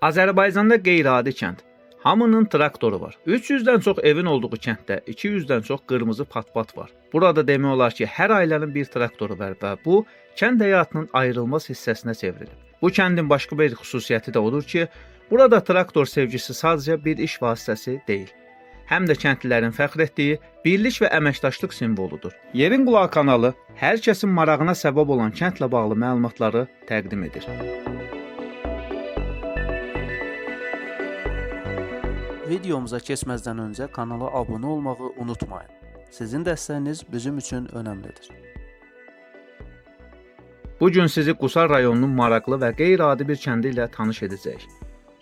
Azərbaycanda qeyri-adi kənd. Hamının traktoru var. 300-dən çox evin olduğu kənddə 200-dən çox qırmızı pat-pat var. Burada demək olar ki, hər ailənin bir traktoru var və bu, kənd həyatının ayrılmaz hissəsinə çevrilib. Bu kəndin başqa bir xüsusiyyəti də odur ki, burada traktor sevgisi sadəcə bir iş vasitəsi deyil. Həm də kəndlilərin fəxr etdiyi birlik və əməkdaşlıq simvoludur. Yerin Qulağı kanalı hər kəsin marağına səbəb olan kəndlə bağlı məlumatları təqdim edir. Videomuza keçməzdən öncə kanala abunə olmağı unutmayın. Sizin dəstəyiniz bizim üçün önəmlidir. Bu gün sizi Qusar rayonunun maraqlı və qeyri-adi bir kəndi ilə tanış edəcəyik.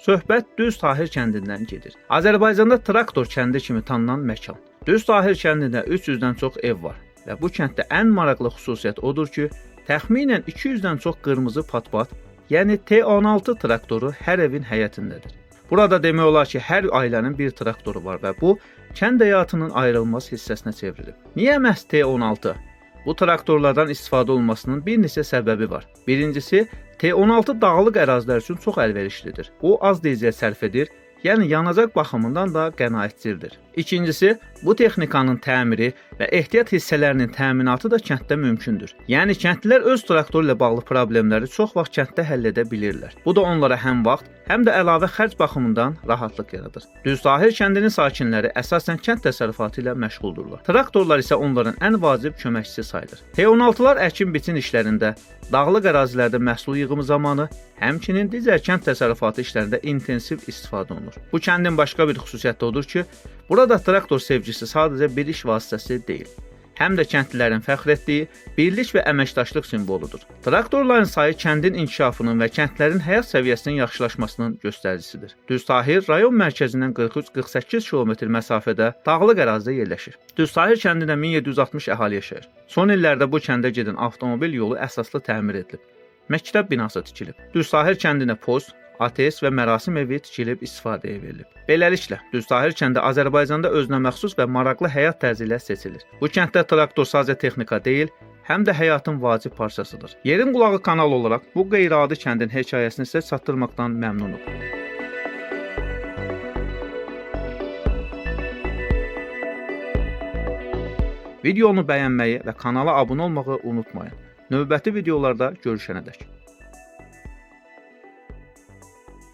Söhbət Düz Tahir kəndindən gedir. Azərbaycanda traktor kəndi kimi tanınan məkan. Düz Tahir kəndində 300-dən çox ev var və bu kənddə ən maraqlı xüsusiyyət odur ki, təxminən 200-dən çox qırmızı pat-pat, yəni T16 traktoru hər evin həyətindədir. Burada demək olar ki, hər ailənin bir traktoru var və bu, kənd həyatının ayrılmaz hissəsinə çevrilib. Niyə məhz T16? Bu traktorlardan istifadə olunmasının bir neçə səbəbi var. Birincisi, T16 dağlıq ərazilər üçün çox əlverişlidir. O, az dizel sərf edir, yəni yanacaq baxımından da qənaətcildir. İkincisi, bu texnikanın təmiri və ehtiyat hissələrinin təminatı da kənddə mümkündür. Yəni, kəndlilər öz traktoru ilə bağlı problemləri çox vaxt kənddə həll edə bilirlər. Bu da onlara həm vaxt, həm də əlavə xərc baxımından rahatlıq yaradır. Düz Tahir kəndinin sakinləri əsasən kənd təsərrüfatı ilə məşğuldurlar. Traktorlar isə onların ən vacib köməkçisi sayılır. T16'lar əkin-biçin işlərində, dağlıq ərazilərdə məhsul yığımı zamanı, həmçinin digər kənd təsərrüfatı işlərində intensiv istifadə olunur. Bu kəndin başqa bir xüsusiyyəti odur ki, burada traktor sevgisi sadəcə bir iş vasitəsi deyil. Həm də kəndlilərin fəxr etdiyi birlik və əməkdaşlıq simvoludur. Traktorların sayı kəndin inkişafının və kəndlərin həyat səviyyəsinin yaxşılaşmasının göstəricisidir. Düz Tahir rayon mərkəzindən 43-48 km məsafədə dağlıq ərazidə yerləşir. Düz Tahir kəndində 1760 əhali yaşayır. Son illərdə bu kəndə gedən avtomobil yolu əsaslı təmir edilib. Məktəb binası tikilib. Düz Tahir kəndinə post, ATS və mərasim evi tikilib istifadəyə verilib. Beləliklə, Düz Tahir kəndi Azərbaycanda özünə məxsus və maraqlı həyat tərzi ilə seçilir. Bu kənddə traktor sadəcə texnika deyil, həm də həyatın vacib parçasıdır. Yerin Qulağı kanalı olaraq bu qeyri-adi kəndin hekayəsini sizə çatdırmaqdan məmnunuq. Videonu bəyənməyi və kanala abunə olmağı unutmayın. Növbəti videolarda görüşənədək.